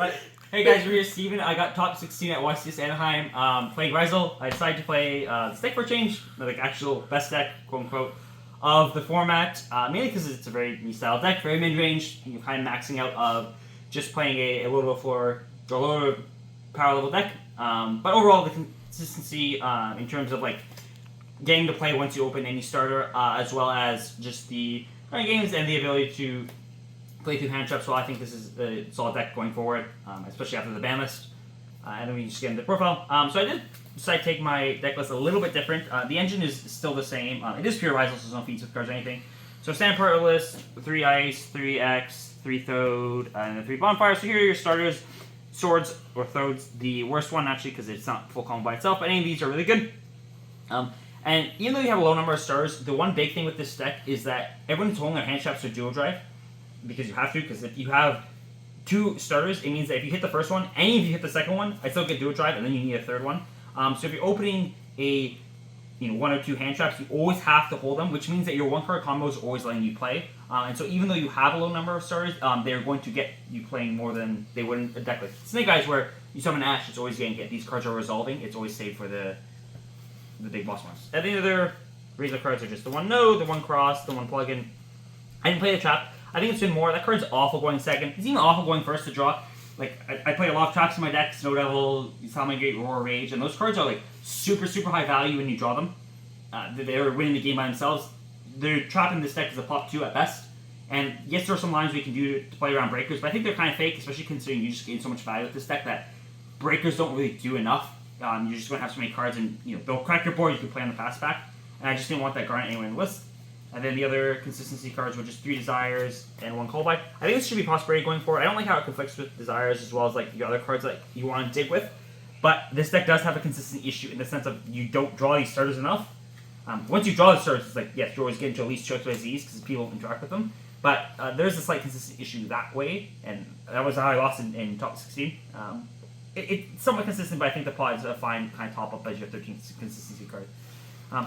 But hey guys, we're here, Steven. I got top 16 at YCS Anaheim. Playing Ryzeal. I decided to play this deck for a change, like actual best deck, quote unquote, of the format. Mainly because it's a very me style deck, very mid range. You're kind of maxing out of just playing a low floor or low power level deck. But overall, the consistency in terms of like getting to play once you open any starter, as well as just the running games and the ability to play through hand traps. Well, I think this is a solid deck going forward, especially after the ban list. And then we just get into the profile. So I did decide to take my deck list a little bit different. The engine is still the same. It is pure Ryzeal, so there's no feats with cards or anything. So standard part list: 3 Ice, 3 X, 3 Thode, and 3 Bonfire. So here are your starters. Swords or Thode's the worst one actually because it's not full combo by itself, but any of these are really good. And even though you have a low number of stars, the one big thing with this deck is that everyone's holding their hand traps to dual drive. Because you have to, because if you have 2 starters, it means that if you hit the first one, and if you hit the second one, I still get dual drive, and then you need a third one. So if you're opening a 1 or 2 hand traps, you always have to hold them, which means that your 1-card combo is always letting you play. And so even though you have a low number of starters, they're going to get you playing more than they would in a deck like Snake Eyes, where you summon Ash, it's always going to get these cards are resolving, it's always saved for the big boss ones. And the other Ryzeal cards are just the 1 Node, the 1 Cross, the 1 Plugin. I didn't play the trap. I think it's been more. That card's awful going second. It's even awful going first to draw. Like, I play a lot of traps in my deck, Snow Devil, Salamangreat, Roar, Rage, and those cards are like super, super high value when you draw them. They're winning the game by themselves. They're trapping this deck as a pop 2 at best. And yes, there are some lines we can do to play around breakers, but I think they're kind of fake, especially considering you just gain so much value with this deck that breakers don't really do enough. You're just going to have so many cards, and they'll crack your board, you can play on the fast back. And I just didn't want that Garnet anywhere in the list. And then the other consistency cards were just 3 Desires and 1 Callby. I think this should be Prosperity going forward. I don't like how it conflicts with Desires as well as like your other cards that you want to dig with. But this deck does have a consistency issue in the sense of you don't draw these starters enough. Once you draw the starters, it's like, yes, you're always getting to at least choice by Z's because people interact with them. But there's a slight consistency issue that way, and that was how I lost in top 16. It's somewhat consistent, but I think the pot is a fine kind of top up as your 13th consistency card.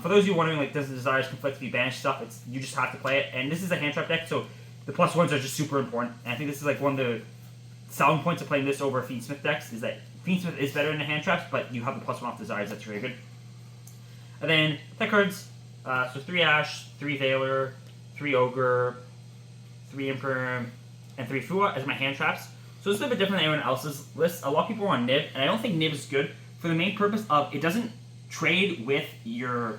For those of you wondering, like, does the Desires conflict with banished stuff? You just have to play it, and this is a hand trap deck, so the +1s are just super important. And I think this is like one of the selling points of playing this over Fiendsmith decks is that Fiendsmith is better in the hand traps, but you have the +1 off Desires. That's really good. And then tech cards, so 3 Ash, 3 Veiler, 3 Ogre, 3 Imperm, and 3 Fua as my hand traps. So this is a bit different than anyone else's list. A lot of people are on Nib, and I don't think Nib is good for the main purpose of it doesn't trade with your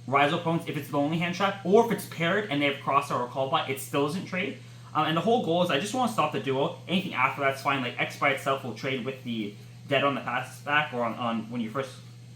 Ryzeal opponents if it's the only hand trap, or if it's paired and they have Crossouts or Callby, it still doesn't trade. And the whole goal is I just want to stop the duo. Anything after that's fine. Like X by itself will trade with the Dead on the pass back or on when you're first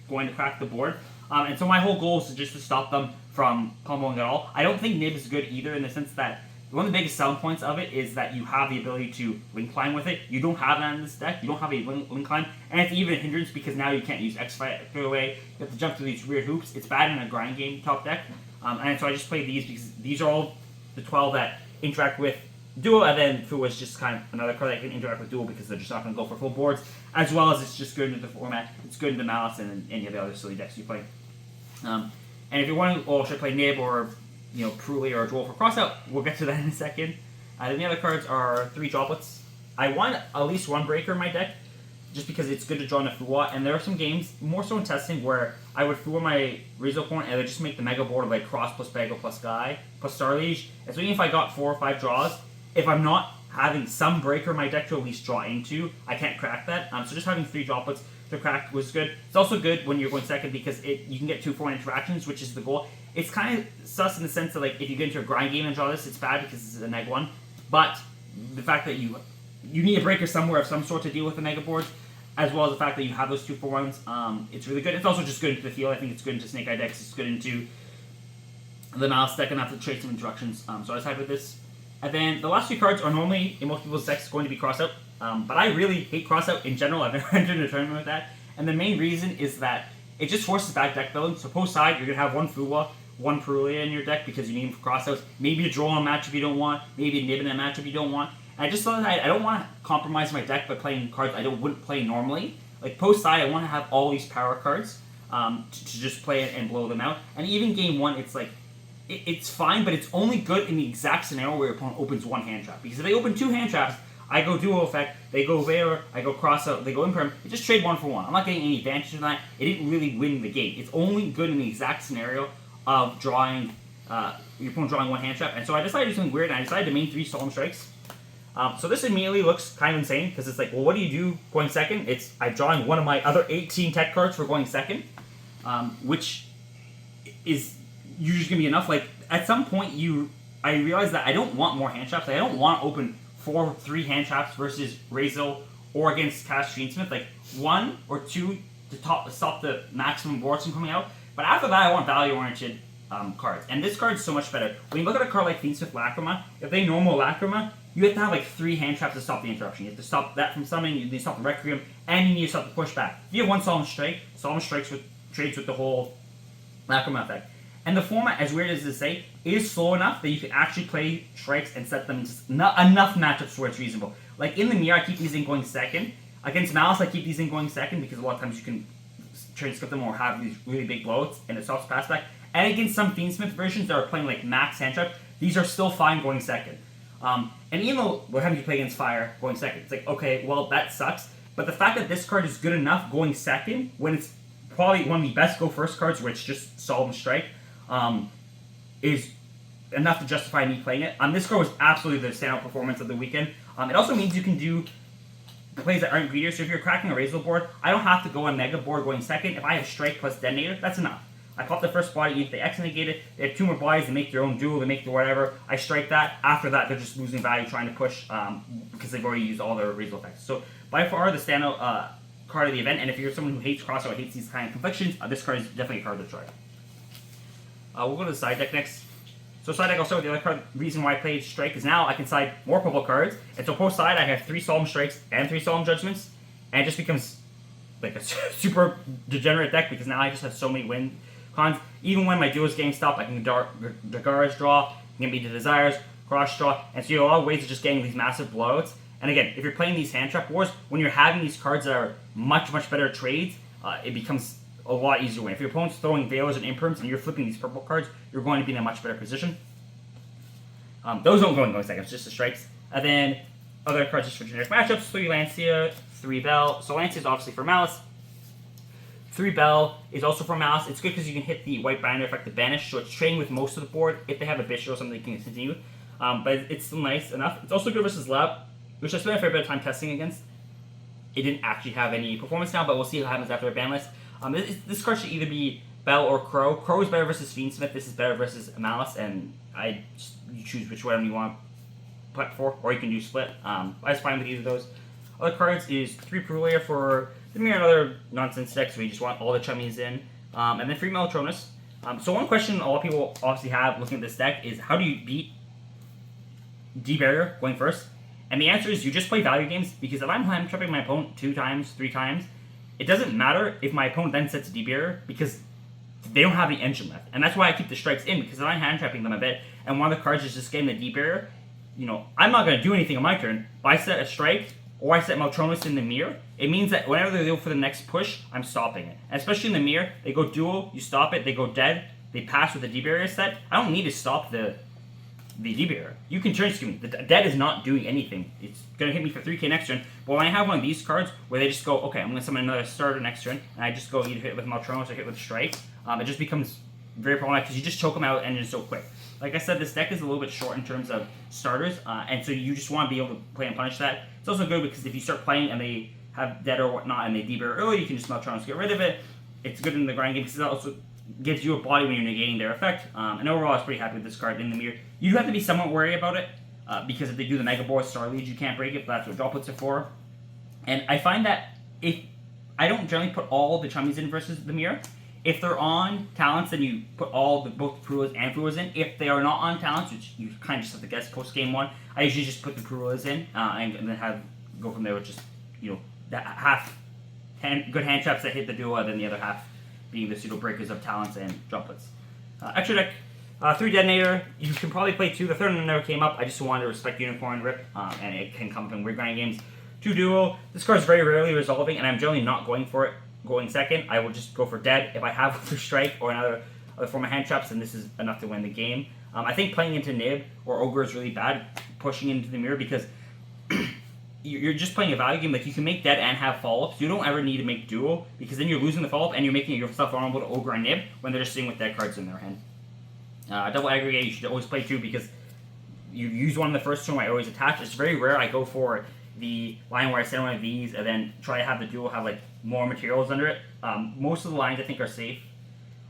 going to crack the board. And so my whole goal is just to stop them from comboing at all. I don't think Nib is good either in the sense that one of the biggest selling points of it is that you have the ability to link climb with it. You don't have that in this deck. You don't have a link climb. And it's even a hindrance because now you can't use X-Fight away. You have to jump through these weird hoops. It's bad in a grind game top deck. And so I just play these because these are all the 12 that interact with Duo. And then Fu is just kind of another card that can interact with Duo because they're just not going to go for full boards. As well as it's just good into the format. It's good into Malice and any of the other silly decks you play. And if you're wondering, oh, should I play Nib or Pruly or Droll for Crossout, we'll get to that in a second. Then the other cards are 3 Droplets. I want at least 1 Breaker in my deck, just because it's good to draw in a Fua, and there are some games, more so in testing, where I would Fua my Ryzeal opponent and I would just make the Mega board like Cross plus Bagel plus Guy plus Starliege. And so even if I got 4 or 5 draws, if I'm not having some Breaker in my deck to at least draw into, I can't crack that. So just having 3 Droplets to crack was good. It's also good when you're going second because you can get 2 4 interactions, which is the goal. It's kind of sus in the sense that like if you get into a grind game and draw this, it's bad because it's a neg1. But the fact that you need a breaker somewhere of some sort to deal with the mega boards, as well as the fact that you have those 2 for 1s, it's really good. It's also just good into the field. I think it's good into Snake Eye decks. It's good into the Malice deck, and have to trade some introductions. So I was happy with this. And then the last 3 cards are normally in most people's decks going to be Crossout. But I really hate Crossout in general. I've never entered a tournament with that. And the main reason is that it just forces back deck building. So post side, you're going to have 1 Fua, 1 Prulia in your deck because you need them for Crossouts. Maybe a Droll on a matchup you don't want. Maybe a Nib in a matchup you don't want. And I just thought that I don't want to compromise my deck by playing cards I wouldn't play normally. Like post side, I want to have all these power cards to just play it and blow them out. And even game 1, it's like it's fine, but it's only good in the exact scenario where your opponent opens 1 hand trap. Because if they open 2 hand traps, I go dual effect, they go Veil, I go Crossout, they go Imperm. It just trade 1 for 1. I'm not getting any advantage from that. It didn't really win the game. It's only good in the exact scenario of drawing, your opponent drawing 1 hand trap. And so I decided to do something weird, and I decided to main 3 Solemn Strikes. So this immediately looks kind of insane, because it's like, well, what do you do going second? I'm drawing one of my other 18 tech cards for going second, which is usually going to be enough. Like, at some point, I realized that I don't want more hand traps. Like, I don't want to open 3 hand traps versus Ryzeal or against Cash Fiendsmith. Like, 1 or 2 to stop the maximum boards from coming out. But after that, I want value-oriented cards. And this card is so much better. When you look at a card like Fiendsmith Lacrima, if they normal Lacrima, you have to have like 3 hand traps to stop the interruption. You have to stop that from summoning, you need to stop the Requiem, and you need to stop the pushback. If you have 1 Solemn Strike, Solemn Strikes trades with the whole Lacrima effect. And the format, as weird as it say, is slow enough that you can actually play strikes and set them into enough matchups where it's reasonable. Like in the mirror, I keep these in going second. Against Malice, I keep these in going second because a lot of times you can trade skip them or have these really big bloats and it stops pass back. And against some Fiendsmith versions that are playing like max hand trap, these are still fine going second. And even though we're having to play against fire going second, it's like, okay, well, that sucks. But the fact that this card is good enough going second when it's probably one of the best go first cards where it's just Solemn Strike, is enough to justify me playing it. This card was absolutely the standout performance of the weekend. It also means you can do plays that aren't greedier. So if you're cracking a Ryzeal board, I don't have to go on Mega board going second. If I have Strike plus Detonator, that's enough. I pop the first body, if they X negate it, they have 2 more bodies, they make their own duel, they make their whatever. I strike that. After that, they're just losing value trying to push because they've already used all their Ryzeal effects. So by far the standout card of the event. And if you're someone who hates Crossouts, hates these kind of conflictions, this card is definitely a card to try. We'll go to the side deck next. So side deck, I'll start with the other card. Reason why I played Strike is now I can side more purple cards. And so post side, I have 3 Solemn Strikes and 3 Solemn Judgments. And it just becomes like a super degenerate deck because now I just have so many win cons. Even when my duelist game stop, I can Dagara's draw, can be the Desires, Cross draw. And so you have a lot of ways of just getting these massive blowouts. And again, if you're playing these hand trap wars, when you're having these cards that are much, much better trades, it becomes a lot easier to win. If your opponent's throwing Veilers and Imperms and you're flipping these purple cards, you're going to be in a much better position. Those don't go in going second, it's just the strikes. And then other cards just for generic matchups, 3 Lancia, 3 Bell. So Lancia is obviously for Malice. 3 Bell is also for Malice. It's good because you can hit the white binder effect to banish, so it's trading with most of the board. If they have a Bishop or something, they can continue. But it's still nice enough. It's also good versus Lab, which I spent a fair bit of time testing against. It didn't actually have any performance now, but we'll see what happens after a ban list. This card should either be Bell or Crow. Crow is better versus Fiendsmith. This is better versus Malice, and you choose which one you want to put for, or you can do split. I was fine with either of those. Other cards is 3 Perulator for the mirror and other nonsense decks where you just want all the chummies in, and then 3 Melotronus. So one question a lot of people obviously have looking at this deck is how do you beat D-Barrier going first? And the answer is you just play value games, because if I'm hand trapping my opponent 2 times, 3 times, it doesn't matter if my opponent then sets a D-Barrier, because they don't have the engine left. And that's why I keep the strikes in, because if I'm hand trapping them a bit, and one of the cards is just getting the D-Barrier, I'm not going to do anything on my turn. If I set a strike, or I set Melotronus in the mirror, it means that whenever they go for the next push, I'm stopping it. And especially in the mirror, they go duel, you stop it, they go dead, they pass with the D-Barrier set. I don't need to stop the D-Barrier. You can turn scheme. The dead is not doing anything. It's going to hit me for 3k next turn. But when I have one of these cards where they just go, okay, I'm going to summon another starter next turn, and I just go either hit with Melotronus or hit with Strike, it just becomes very problematic because you just choke them out and it's so quick. Like I said, this deck is a little bit short in terms of starters, and so you just want to be able to play and punish that. It's also good because if you start playing and they have dead or whatnot and they D-Barrier early, you can just Melotronus get rid of it. It's good in the grind game because it also gives you a body when you're negating their effect. And overall, I was pretty happy with this card in the mirror. You do have to be somewhat wary about it, because if they do the Mega Boy Star Lead, you can't break it, but that's what draw puts it for. And I find that if I don't generally put all the chummies in versus the mirror. If they're on talents, then you put both Perulas and Furulas in. If they are not on talents, which you kind of just have to guess post game 1, I usually just put the Perulas in and then go from there with just that half good hand traps that hit the duo, and then the other half being the pseudo breakers of talents and droplets. Extra deck, 3 Detonator. You can probably play 2. The third one never came up. I just wanted to respect Unicorn Rip, and it can come up in weird grind games. 2 Duo. This card is very rarely resolving, and I'm generally not going for it. Going second, I will just go for dead. If I have other strike or another form of hand traps, then this is enough to win the game. I think playing into Nib or Ogre is really bad, pushing into the mirror, because you're just playing a value game. Like, you can make dead and have follow-ups. You don't ever need to make duel, because then you're losing the follow-up and you're making yourself vulnerable to ogre and nib when they're just sitting with dead cards in their hand. Double aggregate, you should always play 2, because you use one in the first turn. I always attach. It's very rare I go for the line where I send one of these and then try to have the duel have like more materials under it. Most of the lines I think are safe,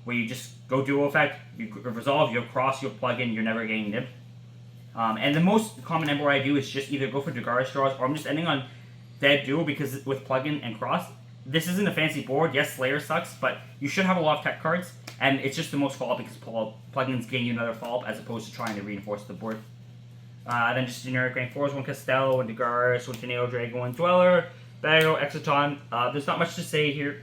where you just go dual effect, you resolve, you'll cross, you'll plug in, you're never getting nibbed. And the most common end board I do is just either go for Dagaris draws, or I'm just ending on dead duel, because with plug-in and cross, this isn't a fancy board. Yes, Slayer sucks, but you should have a lot of tech cards, and it's just the most follow-up, because plug-ins gain you another follow-up as opposed to trying to reinforce the board. Then just generic rank 4s, 1 Castello, 1 Dagaris, 1 Tornado Dragon, 1 Dweller, Bago, Exoton. There's not much to say here.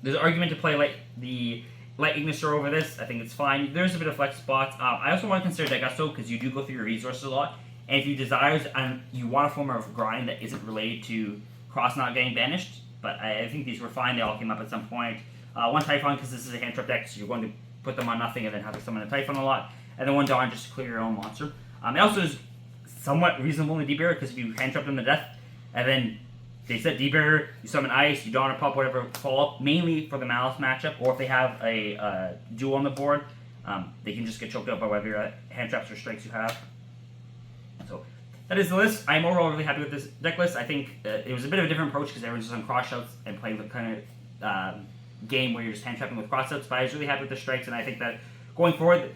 There's an argument to play the Light Ignister over this. I think it's fine. There's a bit of flex spots. I also want to consider Degusto, because you do go through your resources a lot. And if you desire and you want a form of grind that isn't related to Cross not getting banished, but I think these were fine. They all came up at some point. 1 Typhon, because this is a hand trap deck, so you're going to put them on nothing and then have to summon a Typhon a lot. And then 1 Dawn just to clear your own monster. It also is somewhat reasonable in D-Barrier, because if you hand trap them to death, and then they set D-Barrier, you summon Ice, you Dawn or Pop, whatever, follow up, mainly for the Malice matchup, or if they have a duel on the board, they can just get choked out by whatever hand traps or strikes you have. So that is the list. I'm overall really happy with this deck list. I think it was a bit of a different approach, because everyone's just on Crossouts and playing the kind of game where you're just hand trapping with Crossouts, but I was really happy with the strikes, and I think that going forward,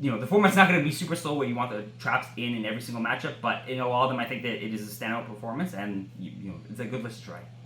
the format's not going to be super slow where you want the traps in every single matchup, but in a lot of them, I think that it is a standout performance, and it's a good list to try.